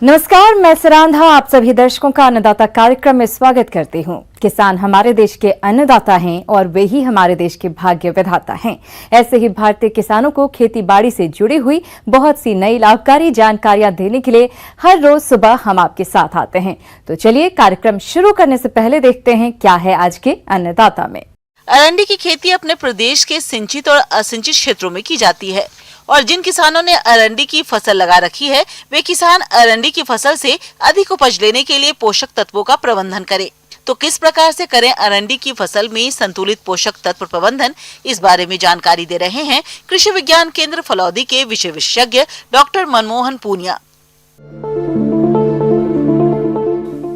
नमस्कार, मैं सरांधा आप सभी दर्शकों का अन्नदाता कार्यक्रम में स्वागत करती हूं। किसान हमारे देश के अन्नदाता हैं और वे ही हमारे देश के भाग्य विधाता हैं। ऐसे ही भारतीय किसानों को खेती बाड़ी से जुड़ी हुई बहुत सी नई लाभकारी जानकारियां देने के लिए हर रोज सुबह हम आपके साथ आते हैं। तो चलिए कार्यक्रम शुरू करने से पहले देखते हैं क्या है आज के अन्नदाता में। अरंडी की खेती अपने प्रदेश के सिंचित और असिंचित क्षेत्रों में की जाती है और जिन किसानों ने अरंडी की फसल लगा रखी है वे किसान अरंडी की फसल से अधिक उपज लेने के लिए पोषक तत्वों का प्रबंधन करें। तो किस प्रकार से करें अरंडी की फसल में संतुलित पोषक तत्व प्रबंधन, इस बारे में जानकारी दे रहे हैं कृषि विज्ञान केंद्र फलौदी के विषय विशेषज्ञ डॉक्टर मनमोहन पूनिया।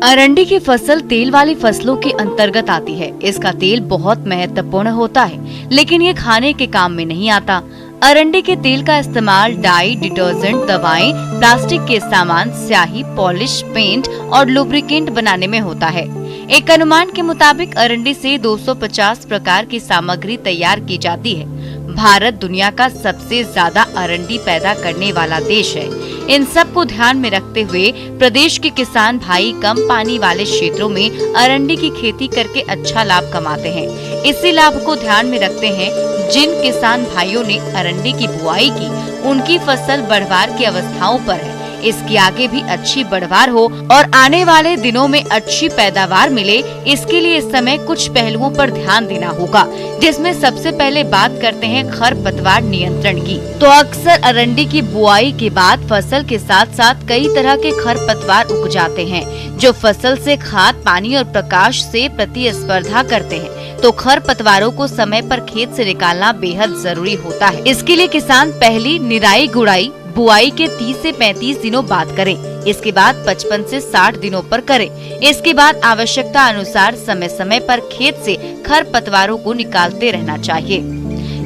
अरंडी की फसल तेल वाली फसलों के अंतर्गत आती है। इसका तेल बहुत महत्वपूर्ण होता है, लेकिन ये खाने के काम में नहीं आता। अरंडी के तेल का इस्तेमाल डाई, डिटर्जेंट, दवाएं, प्लास्टिक के सामान, स्याही, पॉलिश, पेंट और लुब्रिकेंट बनाने में होता है। एक अनुमान के मुताबिक अरंडी से 250 प्रकार की सामग्री तैयार की जाती है। भारत दुनिया का सबसे ज्यादा अरंडी पैदा करने वाला देश है। इन सब को ध्यान में रखते हुए प्रदेश के किसान भाई कम पानी वाले क्षेत्रों में अरंडी की खेती करके अच्छा लाभ कमाते हैं। इसी लाभ को ध्यान में रखते हैं जिन किसान भाइयों ने अरंडी की बुआई की, उनकी फसल बढ़वार की अवस्थाओं पर है। इसकी आगे भी अच्छी बढ़वार हो और आने वाले दिनों में अच्छी पैदावार मिले, इसके लिए इस समय कुछ पहलुओं पर ध्यान देना होगा, जिसमें सबसे पहले बात करते हैं खरपतवार नियंत्रण की। तो अक्सर अरंडी की बुआई के बाद फसल के साथ साथ कई तरह के खरपतवार उग जाते हैं, जो फसल से खाद, पानी और प्रकाश से प्रतिस्पर्धा करते हैं। तो खरपतवारों को समय पर खेत से निकालना बेहद जरूरी होता है। इसके लिए किसान पहली निराई गुड़ाई बुआई के 30 से 35 दिनों बाद करें। इसके बाद 55 से 60 दिनों पर करें। इसके बाद आवश्यकता अनुसार समय समय पर खेत से खरपतवारों को निकालते रहना चाहिए।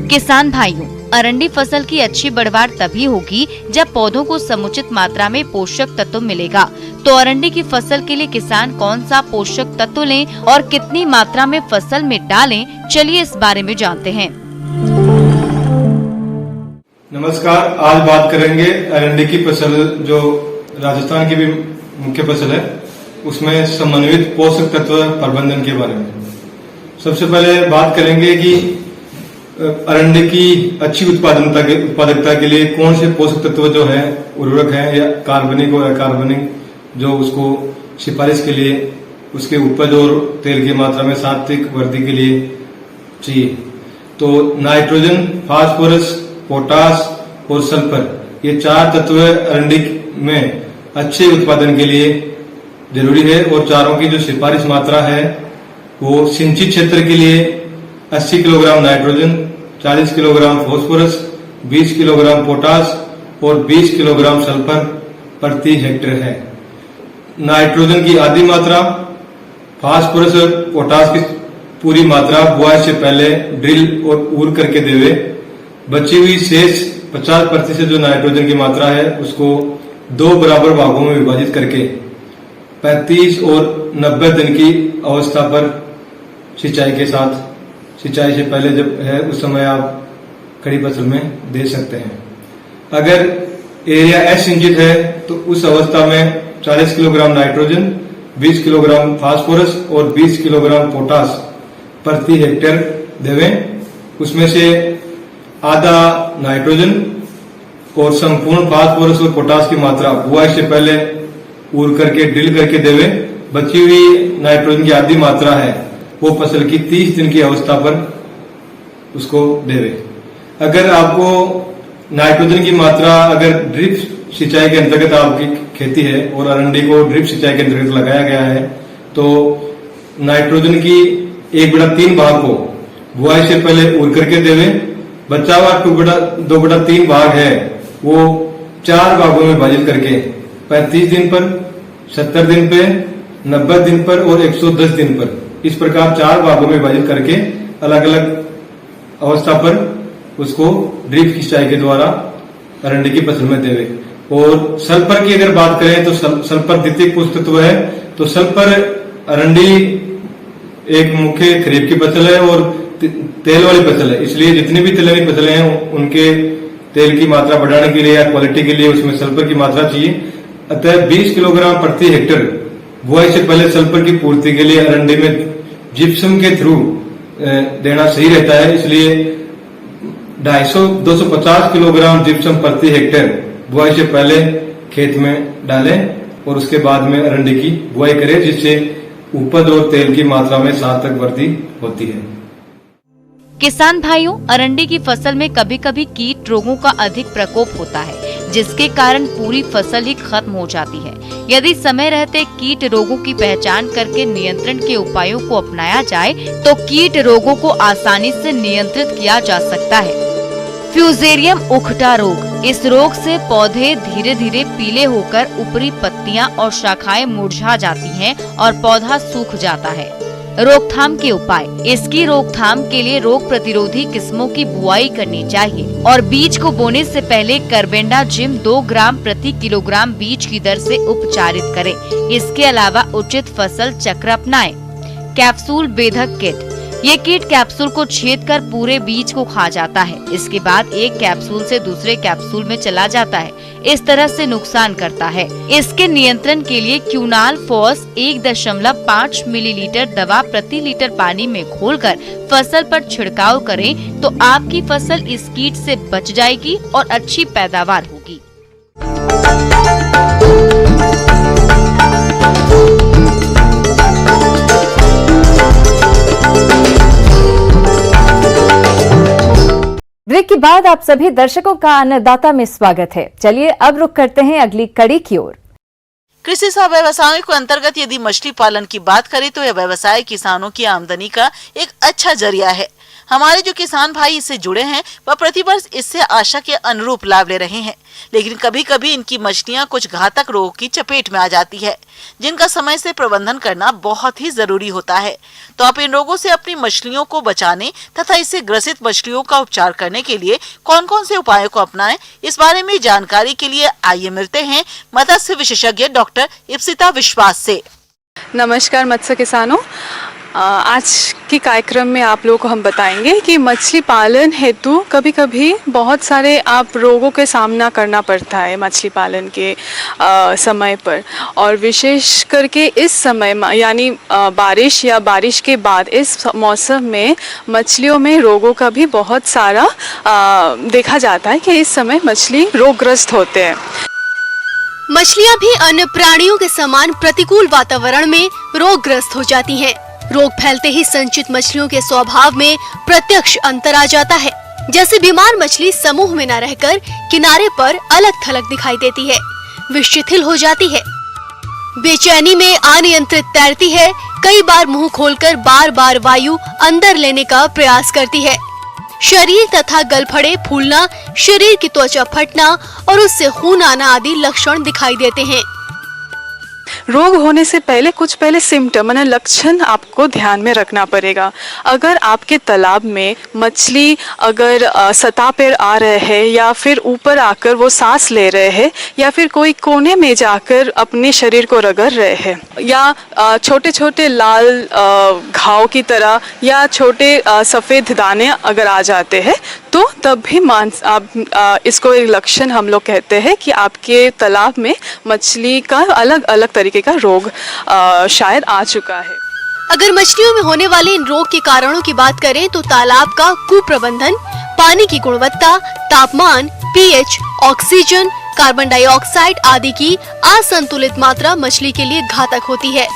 किसान भाइयों, अरंडी फसल की अच्छी बढ़वार तभी होगी जब पौधों को समुचित मात्रा में पोषक तत्व मिलेगा। तो अरंडी की फसल के लिए किसान कौन सा पोषक तत्व लें और कितनी मात्रा में फसल में डालें, चलिए इस बारे में जानते हैं। नमस्कार, आज बात करेंगे अरंडी की फसल जो राजस्थान की भी मुख्य फसल है, उसमें समन्वित पोषक तत्व प्रबंधन के बारे में। सबसे पहले बात करेंगे कि अरंडी की अच्छी उत्पादकता के लिए कौन से पोषक तत्व जो है, उर्वरक है या कार्बनिक और अकार्बनिक, जो उसको सिफारिश के लिए उसके उपज और तेल की मात्रा में सात्विक वृद्धि के लिए चाहिए। तो नाइट्रोजन, फास्फोरस, पोटास और सल्फर, ये 4 तत्व अरंडी में अच्छे उत्पादन के लिए जरूरी है। और चारों की जो सिफारिश मात्रा है वो सिंचित क्षेत्र के लिए 80 kilogram nitrogen, 40 kilogram phosphorus, 20 kilogram potash और 20 किलोग्राम सल्फर प्रति हेक्टेयर है। नाइट्रोजन की आधी मात्रा, फास्फोरस और पोटास की पूरी मात्रा बुआई से पहले ड्रिल और ऊर करके देवे। बची हुई शेष 50% जो नाइट्रोजन की मात्रा है उसको 2 बराबर भागों में विभाजित करके 35 और 90 दिन की अवस्था पर सिंचाई के साथ, सिंचाई से पहले जब है उस समय आप खड़ी फसल में दे सकते हैं। अगर एरिया असिंचित है तो उस अवस्था में 40 किलोग्राम नाइट्रोजन, 20 किलोग्राम फास्फोरस और 20 किलोग्राम पोटास प्रति हेक्टेयर देवें। उसमें से आधा नाइट्रोजन और संपूर्ण फास्फोरस और पोटास की मात्रा बुआई से पहले ऊर करके ड्रिल करके देवे। बची हुई नाइट्रोजन की आधी मात्रा है वो फसल की 30 दिन की अवस्था पर उसको देवे। अगर आपको नाइट्रोजन की मात्रा, अगर ड्रिप सिंचाई के अंतर्गत आपकी खेती है और अरंडी को ड्रिप सिंचाई के अंतर्गत लगाया गया है, तो नाइट्रोजन की 1/3 भाग को बुआई से पहले ऊर करके देवे। बचा हुआ 2/3 भाग है वो 4 भागों में विभाजित करके 35 दिन पर, 70 दिन पे, 90 दिन पर और 110 दिन पर, इस प्रकार 4 भागों में विभाजित करके अलग अलग अवस्था पर उसको ड्रिप सिंचाई के द्वारा अरंडी की फसल में देवे। और सल्फर की अगर बात करें तो सल्फर द्वितीय पोषक तत्व है। तो सल्फर, अरंडी एक मुख्य खरीफ की फसल है और तेल वाली फसल है, इसलिए जितनी भी तेल वाली फसलें हैं उनके तेल की मात्रा बढ़ाने के लिए या क्वालिटी के लिए उसमें सल्फर की मात्रा चाहिए। अतः 20 किलोग्राम प्रति हेक्टेयर बुआई से पहले सल्फर की पूर्ति के लिए अरंडी में जिप्सम के थ्रू देना सही रहता है। इसलिए 250 किलोग्राम जिप्सम प्रति हेक्टेयर बुआई से पहले खेत में डालें और उसके बाद में अरंडी की बुआई करें, जिससे उपज और तेल की मात्रा में सार्थक वृद्धि होती है। किसान भाइयों, अरंडी की फसल में कभी कभी कीट रोगों का अधिक प्रकोप होता है, जिसके कारण पूरी फसल ही खत्म हो जाती है। यदि समय रहते कीट रोगों की पहचान करके नियंत्रण के उपायों को अपनाया जाए तो कीट रोगों को आसानी से नियंत्रित किया जा सकता है। फ्यूजेरियम उखटा रोग, इस रोग से पौधे धीरे धीरे पीले होकर ऊपरी पत्तियां और शाखाएं मुरझा जाती हैं और पौधा सूख जाता है। रोकथाम के उपाय, इसकी रोकथाम के लिए रोग प्रतिरोधी किस्मों की बुआई करनी चाहिए और बीज को बोने से पहले कार्बेंडाजिम 2 ग्राम प्रति किलोग्राम बीज की दर से उपचारित करें। इसके अलावा उचित फसल चक्र अपनाएं। कैप्सूल बेधक कीट, ये कीट कैप्सूल को छेद कर पूरे बीज को खा जाता है। इसके बाद एक कैप्सूल से दूसरे कैप्सूल में चला जाता है, इस तरह से नुकसान करता है। इसके नियंत्रण के लिए क्यूनाल फॉस 1.5 मिलीलीटर दवा प्रति लीटर पानी में घोलकर फसल पर छिड़काव करें तो आपकी फसल इस कीट से बच जाएगी और अच्छी पैदावार होगी। ब्रेक के बाद आप सभी दर्शकों का अन्नदाता में स्वागत है। चलिए अब रुक करते हैं अगली कड़ी की ओर। कृषि सह व्यवसायों के अंतर्गत यदि मछली पालन की बात करें तो यह व्यवसाय किसानों की आमदनी का एक अच्छा जरिया है। हमारे जो किसान भाई इससे जुड़े हैं वह प्रतिवर्ष इससे आशा के अनुरूप लाभ ले रहे हैं, लेकिन कभी कभी इनकी मछलियां कुछ घातक रोगों की चपेट में आ जाती है, जिनका समय से प्रबंधन करना बहुत ही जरूरी होता है। तो आप इन रोगों से अपनी मछलियों को बचाने तथा इससे ग्रसित मछलियों का उपचार करने के लिए कौन कौन से उपायों को अपनाएं, इस बारे में जानकारी के लिए आइए मिलते हैं मत्स्य विशेषज्ञ डॉक्टर इप्सिता विश्वास से। नमस्कार मत्स्य किसानों, आज के कार्यक्रम में आप लोगों को हम बताएंगे कि मछली पालन हेतु कभी कभी बहुत सारे आप रोगों के सामना करना पड़ता है मछली पालन के समय पर, और विशेष करके इस समय यानी बारिश या बारिश के बाद इस मौसम में मछलियों में रोगों का भी बहुत सारा देखा जाता है कि इस समय मछली रोगग्रस्त होते हैं। मछलियां भी अन्य प्राणियों के समान प्रतिकूल वातावरण में रोगग्रस्त हो जाती हैं। रोग फैलते ही संचित मछलियों के स्वभाव में प्रत्यक्ष अंतर आ जाता है। जैसे बीमार मछली समूह में न रहकर किनारे पर अलग थलग दिखाई देती है, वे शिथिल हो जाती है, बेचैनी में अनियंत्रित तैरती है, कई बार मुंह खोलकर बार बार वायु अंदर लेने का प्रयास करती है। शरीर तथा गलफड़े फूलना, शरीर की त्वचा फटना और उससे खून आना आदि लक्षण दिखाई देते हैं। रोग होने से पहले कुछ सिम्टम यानी लक्षण आपको ध्यान में रखना पड़ेगा। अगर आपके तालाब में मछली अगर सतह पर आ रहे हैं या फिर ऊपर आकर वो सांस ले रहे हैं या फिर कोई कोने में जाकर अपने शरीर को रगड़ रहे हैं या छोटे छोटे लाल घाव की तरह या छोटे सफ़ेद दाने अगर आ जाते हैं तो तब भी इसको एक लक्षण हम लोग कहते हैं कि आपके तालाब में मछली का अलग अलग तरीके का रोग शायद आ चुका है। अगर मछलियों में होने वाले इन रोग के कारणों की बात करें तो तालाब का कुप्रबंधन, पानी की गुणवत्ता, तापमान, पीएच, ऑक्सीजन, कार्बन डाइऑक्साइड आदि की असंतुलित मात्रा मछली के लिए घातक होती है।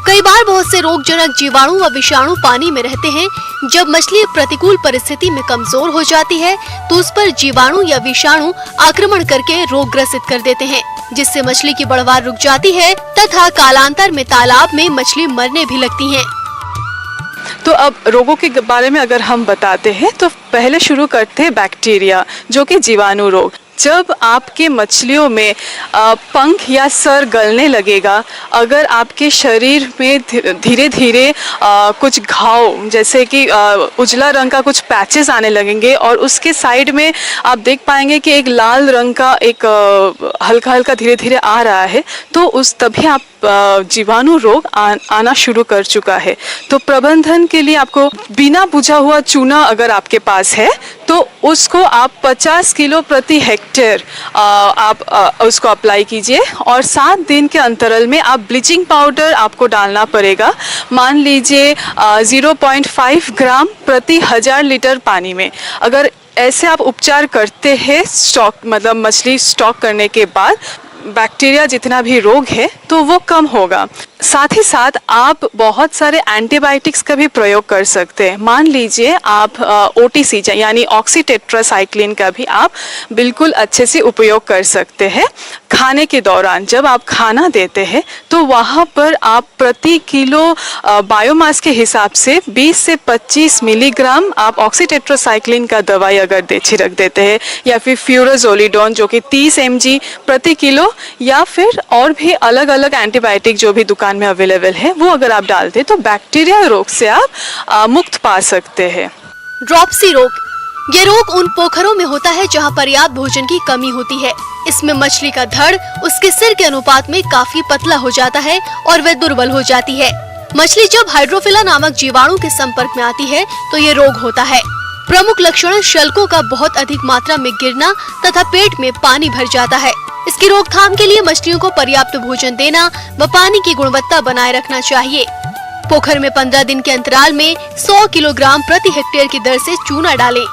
कई बार बहुत से रोगजनक जीवाणु व विषाणु पानी में रहते हैं। जब मछली प्रतिकूल परिस्थिति में कमजोर हो जाती है तो उस पर जीवाणु या विषाणु आक्रमण करके रोग ग्रसित कर देते हैं, जिससे मछली की बढ़वार रुक जाती है तथा कालांतर में तालाब में मछली मरने भी लगती हैं। तो अब रोगों के बारे में अगर हम बताते हैं तो पहले शुरू करते हैं बैक्टीरिया, जो कि जीवाणु रोग। जब आपके मछलियों में पंख या सर गलने लगेगा, अगर आपके शरीर में धीरे धीरे कुछ घाव जैसे कि उजला रंग का कुछ पैचेस आने लगेंगे और उसके साइड में आप देख पाएंगे कि एक लाल रंग का एक हल्का हल्का धीरे धीरे आ रहा है, तो तभी आप जीवाणु रोग आना शुरू कर चुका है। तो प्रबंधन के लिए आपको बिना बुझा हुआ चूना अगर आपके पास है तो उसको आप 50 किलो प्रति हेक्टेयर आप उसको अप्लाई कीजिए और 7 दिन के अंतराल में आप ब्लीचिंग पाउडर आपको डालना पड़ेगा। मान लीजिए 0.5 ग्राम प्रति 1000 लीटर पानी में। अगर ऐसे आप उपचार करते हैं स्टॉक मतलब मछली स्टॉक करने के बाद, बैक्टीरिया जितना भी रोग है तो वो कम होगा। साथ ही साथ आप बहुत सारे एंटीबायोटिक्स का भी प्रयोग कर सकते हैं। मान लीजिए आप OTC यानी ऑक्सीटेट्रासाइक्लिन का भी आप बिल्कुल अच्छे से उपयोग कर सकते हैं। खाने के दौरान जब आप खाना देते हैं तो वहाँ पर आप प्रति किलो बायोमास के हिसाब से 20 से 25 मिलीग्राम आप ऑक्सीटेट्रासाइक्लिन का दवाई अगर छिड़क देते हैं, या फिर फ्यूराजोलिडोन जो कि 30 mg प्रति किलो, या फिर और भी अलग अलग एंटीबायोटिक जो भी दुकान में अवेलेबल है वो अगर आप डालते तो बैक्टीरिया रोग से आप मुक्त पा सकते हैं। ड्रॉपसी रोग, ये रोग उन पोखरों में होता है जहां पर्याप्त भोजन की कमी होती है। इसमें मछली का धड़ उसके सिर के अनुपात में काफी पतला हो जाता है और वह दुर्बल हो जाती है। मछली जब हाइड्रोफिला नामक जीवाणु के संपर्क में आती है तो ये रोग होता है। प्रमुख लक्षण शल्कों का बहुत अधिक मात्रा में गिरना तथा पेट में पानी भर जाता है। इसकी रोकथाम के लिए मछलियों को पर्याप्त भोजन देना व पानी की गुणवत्ता बनाए रखना चाहिए। पोखर में 15 दिन के अंतराल में 100 किलोग्राम प्रति हेक्टेयर की दर से चूना डालें।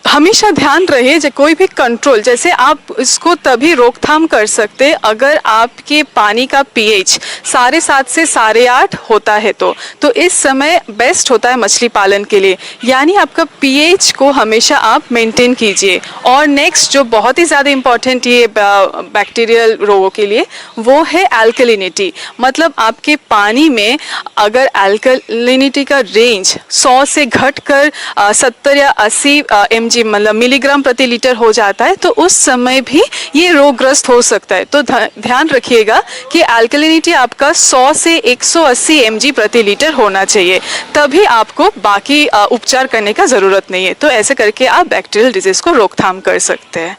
हमेशा ध्यान रहे जो कोई भी कंट्रोल, जैसे आप इसको तभी रोकथाम कर सकते अगर आपके पानी का pH 7.5 से 8.5 होता है तो इस समय बेस्ट होता है मछली पालन के लिए। यानी आपका pH को हमेशा आप मेंटेन कीजिए। और नेक्स्ट जो बहुत ही ज़्यादा इम्पॉर्टेंट ये बैक्टीरियल रोगों के लिए वो है एल्कलिनिटी। मतलब आपके पानी में अगर एल्कलिनिटी का रेंज 100 से घटकर 70 या 80 mg मतलब मिलीग्राम प्रति लीटर हो जाता है तो उस समय भी ये रोगग्रस्त हो सकता है। तो ध्यान रखिएगा कि एल्कलिनिटी आपका 100 से 180 mg प्रति लीटर होना चाहिए, तभी आपको बाकी उपचार करने का जरूरत नहीं है। तो ऐसे करके आप बैक्टीरियल डिजीज को रोकथाम कर सकते हैं।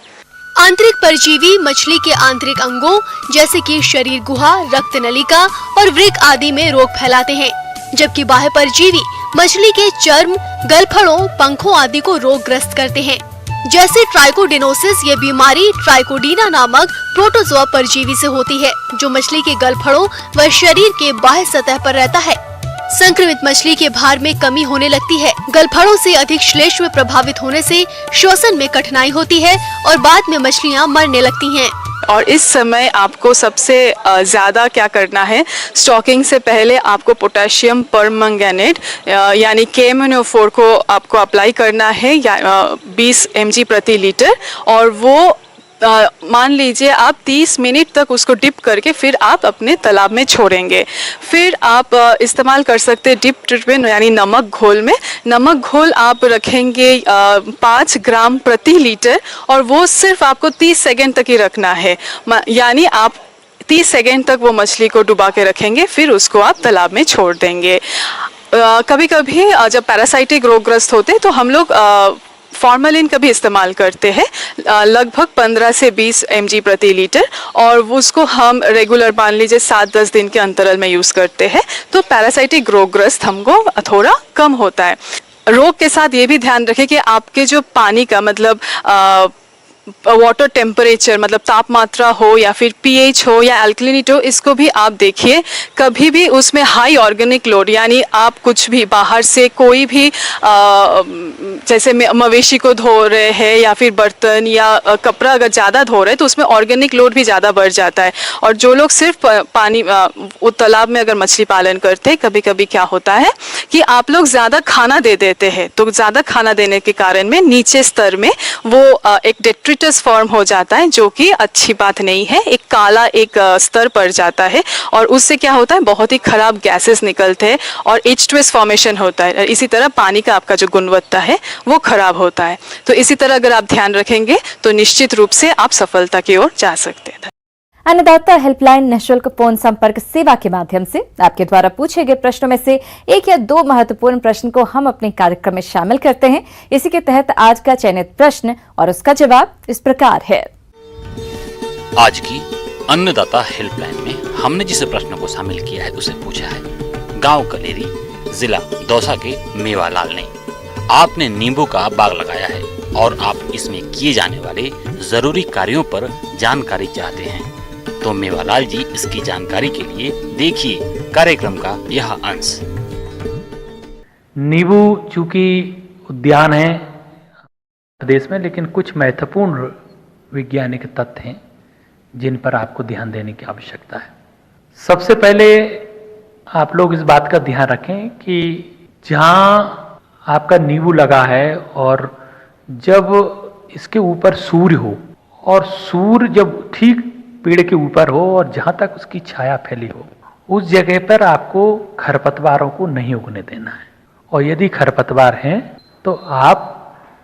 आंतरिक परजीवी मछली के आंतरिक अंगों जैसे कि शरीर गुहा, रक्त नलिका और वृक्क आदि में रोग फैलाते हैं, जबकि बाह्य परजीवी मछली के चर्म, गलफड़ों, पंखों आदि को रोगग्रस्त करते हैं। जैसे ट्राइकोडिनोसिस, ये बीमारी ट्राइकोडीना नामक प्रोटोजोआ परजीवी से होती है, जो मछली के गलफड़ों व शरीर के बाह्य सतह पर रहता है। संक्रमित मछली के भार में कमी होने लगती है। गलफड़ों से अधिक श्लेष्म प्रभावित होने से श्वसन में कठिनाई होती है और बाद में मछलियां मरने लगती हैं। और इस समय आपको सबसे ज़्यादा क्या करना है, स्टॉकिंग से पहले आपको पोटेशियम परमंगनेट यानी KMnO4 को आपको अप्लाई करना है 20 mg प्रति लीटर। और वो मान लीजिए आप 30 मिनट तक उसको डिप करके फिर आप अपने तालाब में छोड़ेंगे। फिर आप इस्तेमाल कर सकते हैं डिप ट्रीटमेंट यानी नमक घोल में। नमक घोल आप रखेंगे 5 ग्राम प्रति लीटर और वो सिर्फ आपको 30 सेकेंड तक ही रखना है। यानी आप 30 सेकेंड तक वो मछली को डुबा के रखेंगे, फिर उसको आप तालाब में छोड़ देंगे। कभी कभी जब पैरासाइटिक रोगग्रस्त होते हैं तो हम लोग फॉर्मेलिन का भी इस्तेमाल करते हैं लगभग 15 से 20 mg प्रति लीटर, और उसको हम रेगुलर मान लीजिए 7-10 दिन के अंतराल में यूज़ करते हैं तो पैरासाइटिक रोगग्रस्त हमको थोड़ा कम होता है। रोग के साथ ये भी ध्यान रखें कि आपके जो पानी का मतलब वाटर टेम्परेचर मतलब तापमात्रा हो या फिर pH हो या अल्कलिनिटी हो, इसको भी आप देखिए। कभी भी उसमें हाई ऑर्गेनिक लोड यानी आप कुछ भी बाहर से कोई भी जैसे मवेशी को धो रहे हैं या फिर बर्तन या कपड़ा अगर ज़्यादा धो रहे हैं तो उसमें ऑर्गेनिक लोड भी ज़्यादा बढ़ जाता है। और जो लोग सिर्फ पानी तालाब में अगर मछली पालन करते हैं, कभी कभी क्या होता है कि आप लोग ज़्यादा खाना दे देते हैं, तो ज़्यादा खाना देने के कारण में नीचे स्तर में वो एक डेट्रिटस फॉर्म हो जाता है, जो कि अच्छी बात नहीं है। एक काला एक स्तर पड़ जाता है और उससे क्या होता है, बहुत ही खराब गैसेस निकलते हैं और H2S फॉर्मेशन होता है। इसी तरह पानी का आपका जो गुणवत्ता है वो खराब होता है। तो इसी तरह अगर आप ध्यान रखेंगे तो निश्चित रूप से आप सफलता की ओर जा सकते हैं। अन्नदाता हेल्पलाइन निःशुल्क फोन संपर्क सेवा के माध्यम से आपके द्वारा पूछे गए प्रश्नों में से 1 या 2 महत्वपूर्ण प्रश्न को हम अपने कार्यक्रम में शामिल करते हैं। इसी के तहत आज का चयनित प्रश्न और उसका जवाब इस प्रकार है। आज की अन्नदाता हेल्पलाइन में हमने जिस प्रश्न को शामिल किया है उसे पूछा है गांव कलेरी, जिला दौसा के मेवालाल ने। आपने नींबू का बाग लगाया है, और आप इसमें किए जाने वाले जरूरी कार्यों पर जानकारी चाहते हैं तो मेवालाल जी इसकी जानकारी के लिए देखिए कार्यक्रम का यह अंश। नींबू चूंकि उद्यान है प्रदेश में, लेकिन कुछ महत्वपूर्ण वैज्ञानिक तथ्य हैं जिन पर आपको ध्यान देने की आवश्यकता है। सबसे पहले आप लोग इस बात का ध्यान रखें कि जहाँ आपका नींबू लगा है और जब इसके ऊपर सूर्य हो और सूर्य जब ठीक पेड़ के ऊपर हो और जहाँ तक उसकी छाया फैली हो, उस जगह पर आपको खरपतवारों को नहीं उगने देना है। और यदि खरपतवार हैं तो आप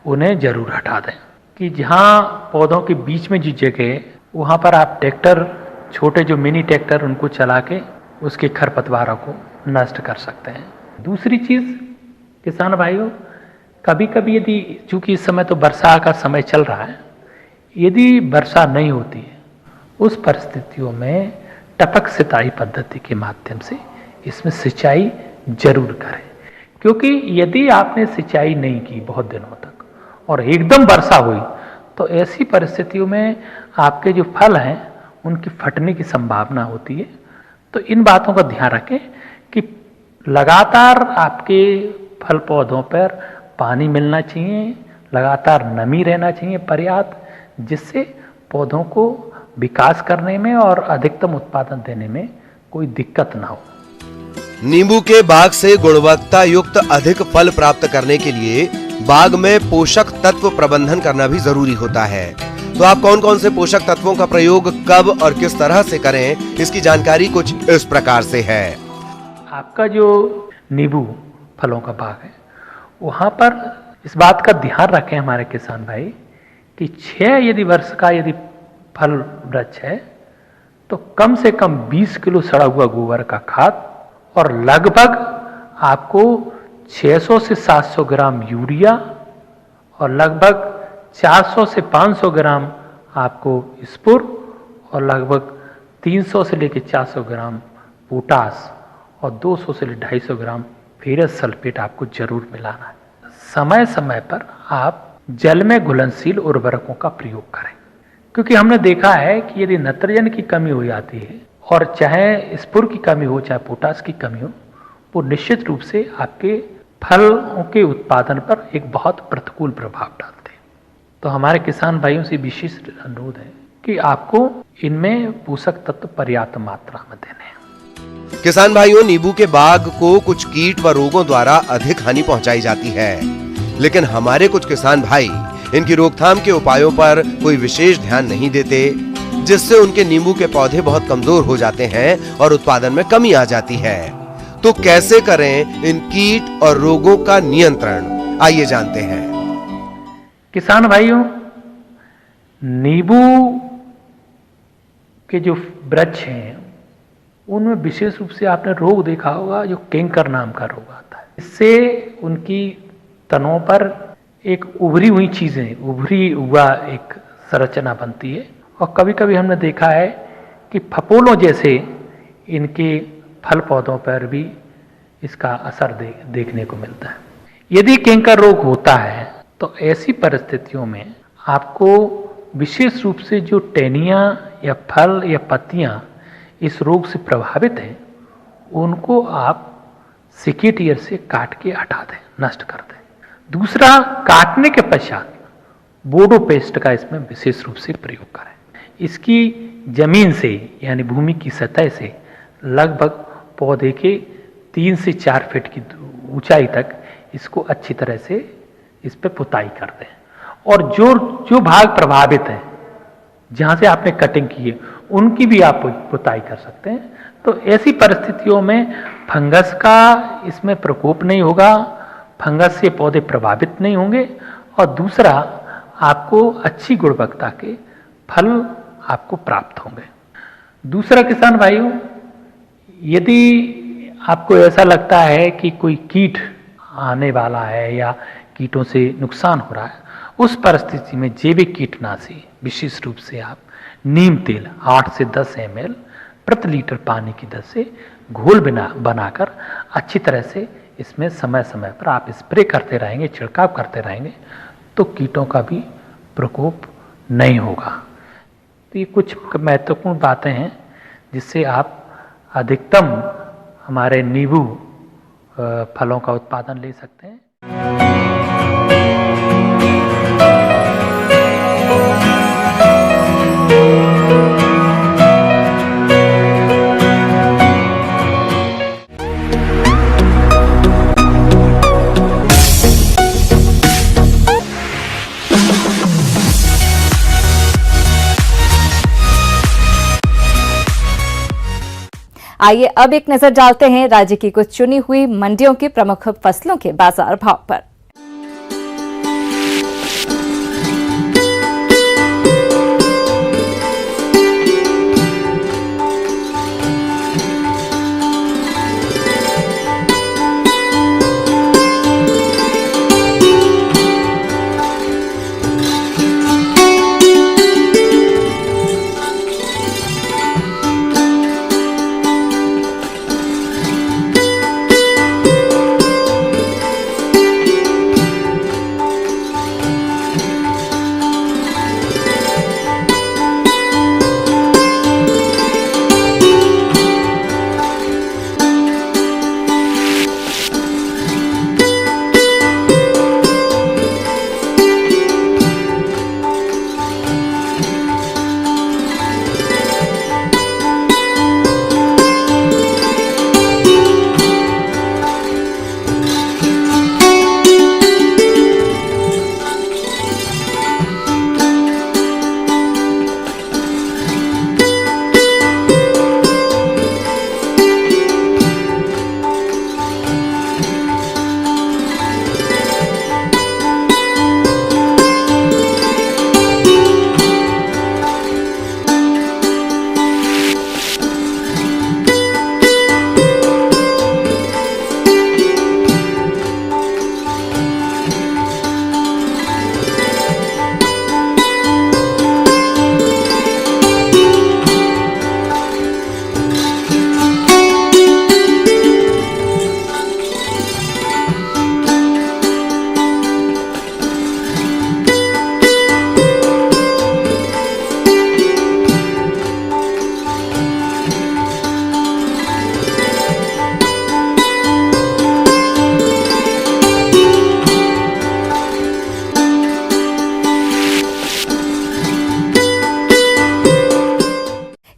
उन्हें जरूर हटा दें। कि जहाँ पौधों के बीच में जो जगह है वहाँ पर आप ट्रैक्टर, छोटे जो मिनी ट्रैक्टर, उनको चला के उसके खरपतवारों को नष्ट कर सकते हैं। दूसरी चीज़ किसान भाइयों, कभी कभी यदि, चूँकि इस समय तो वर्षा का समय चल रहा है, यदि वर्षा नहीं होती है उस परिस्थितियों में टपक सिंचाई पद्धति के माध्यम से इसमें सिंचाई जरूर करें। क्योंकि यदि आपने सिंचाई नहीं की बहुत दिनों तक और एकदम वर्षा हुई तो ऐसी परिस्थितियों में आपके जो फल हैं उनकी फटने की संभावना होती है। तो इन बातों का ध्यान रखें कि लगातार आपके फल पौधों पर पानी मिलना चाहिए, लगातार नमी रहना चाहिए पर्याप्त, जिससे पौधों को विकास करने में और अधिकतम उत्पादन देने में कोई दिक्कत ना हो। नींबू के बाग से गुणवत्ता युक्त अधिक फल प्राप्त करने के लिए बाग में पोषक तत्व प्रबंधन करना भी जरूरी होता है। तो आप कौन कौन से पोषक तत्वों का प्रयोग कब और किस तरह से करें, इसकी जानकारी कुछ इस प्रकार से है। आपका जो नींबू फलों का बाग है वहाँ पर इस बात का ध्यान रखें हमारे किसान भाई कि 6 यदि वर्ष का यदि फल वृक्ष है तो कम से कम 20 किलो सड़ा हुआ गोबर का खाद और लगभग आपको 600 से 700 ग्राम यूरिया और लगभग 400 से 500 ग्राम आपको स्पुर और लगभग 300 से लेकर 400 ग्राम पोटास और 200 से 250 ग्राम फेरस सल्फेट आपको जरूर मिलाना है। समय समय पर आप जल में घुलनशील उर्वरकों का प्रयोग करें, क्योंकि हमने देखा है कि यदि नाइट्रोजन की कमी हो जाती है और चाहे स्पुर की कमी हो चाहे पोटास की कमी हो, वो निश्चित रूप से आपके फलों के उत्पादन पर एक बहुत प्रतिकूल प्रभाव डालते हैं। तो हमारे किसान भाइयों से विशेष अनुरोध है कि आपको इनमें पोषक तत्व पर्याप्त मात्रा में देने हैं। किसान भाइयों, नींबू के बाग को कुछ कीट व रोगों द्वारा अधिक हानि पहुंचाई जाती है, लेकिन हमारे कुछ किसान भाई इनकी रोकथाम के उपायों पर कोई विशेष ध्यान नहीं देते, जिससे उनके नींबू के पौधे बहुत कमजोर हो जाते हैं और उत्पादन में कमी आ जाती है। तो कैसे करें इन कीट और रोगों का नियंत्रण, आइए जानते हैं। किसान भाइयों, नींबू के जो वृक्ष हैं उनमें विशेष रूप से आपने रोग देखा होगा जो कैंकर नाम का रोग आता है। इससे उनकी तनों पर एक उभरी हुई चीजें, उभरी हुआ एक संरचना बनती है और कभी कभी हमने देखा है कि फपोलों जैसे इनके फल पौधों पर भी इसका असर देखने को मिलता है। यदि कैंकर रोग होता है तो ऐसी परिस्थितियों में आपको विशेष रूप से जो टहनियाँ या फल या पत्तियाँ इस रोग से प्रभावित हैं उनको आप सिकेटियर से काट के हटा दें, नष्ट कर दें। दूसरा, काटने के पश्चात बोडो पेस्ट का इसमें विशेष रूप से प्रयोग करें। इसकी जमीन से यानी भूमि की सतह से लगभग पौधे के 3 से 4 फीट की ऊंचाई तक इसको अच्छी तरह से इस पे पुताई कर दें। और जो भाग प्रभावित है जहाँ से आपने कटिंग की है उनकी भी आप पुताई कर सकते हैं। तो ऐसी परिस्थितियों में फंगस का इसमें प्रकोप नहीं होगा, फंगस से पौधे प्रभावित नहीं होंगे और दूसरा आपको अच्छी गुणवत्ता के फल आपको प्राप्त होंगे। दूसरा किसान भाइयों, यदि आपको ऐसा लगता है कि कोई कीट आने वाला है या कीटों से नुकसान हो रहा है, उस परिस्थिति में जैविक कीटनाशी विशेष रूप से आप नीम तेल 8 से 10 ml प्रति लीटर पानी की दर से घोल बनाकर अच्छी तरह से इसमें समय समय पर आप स्प्रे करते रहेंगे, छिड़काव करते रहेंगे, तो कीटों का भी प्रकोप नहीं होगा। तो ये कुछ महत्वपूर्ण बातें हैं जिससे आप अधिकतम हमारे नींबू फलों का उत्पादन ले सकते हैं। आइए अब एक नजर डालते हैं राज्य की कुछ चुनी हुई मंडियों की प्रमुख फसलों के बाजार भाव पर।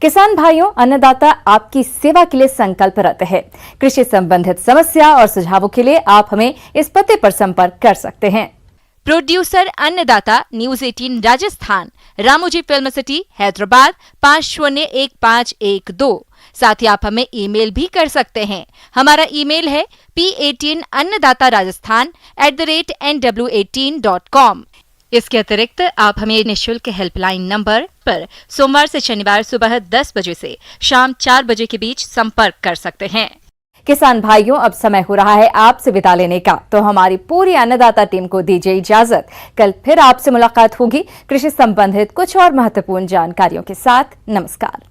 किसान भाइयों, अन्नदाता आपकी सेवा के लिए संकल्परत है। कृषि संबंधित समस्या और सुझावों के लिए आप हमें इस पते पर संपर्क कर सकते हैं। प्रोड्यूसर अन्नदाता, news 18 Rajasthan, Ramoji film city, Hyderabad 501512। साथ ही आप हमें ईमेल भी कर सकते हैं। हमारा ईमेल है p18annadatarajasthan@nw18.com। इसके अतिरिक्त आप हमें निःशुल्क हेल्पलाइन नंबर पर सोमवार से शनिवार सुबह 10 बजे से शाम 4 बजे के बीच संपर्क कर सकते हैं। किसान भाइयों, अब समय हो रहा है आपसे विदा लेने का, तो हमारी पूरी अन्नदाता टीम को दीजिए इजाजत। कल फिर आपसे मुलाकात होगी कृषि संबंधित कुछ और महत्वपूर्ण जानकारियों के साथ। नमस्कार।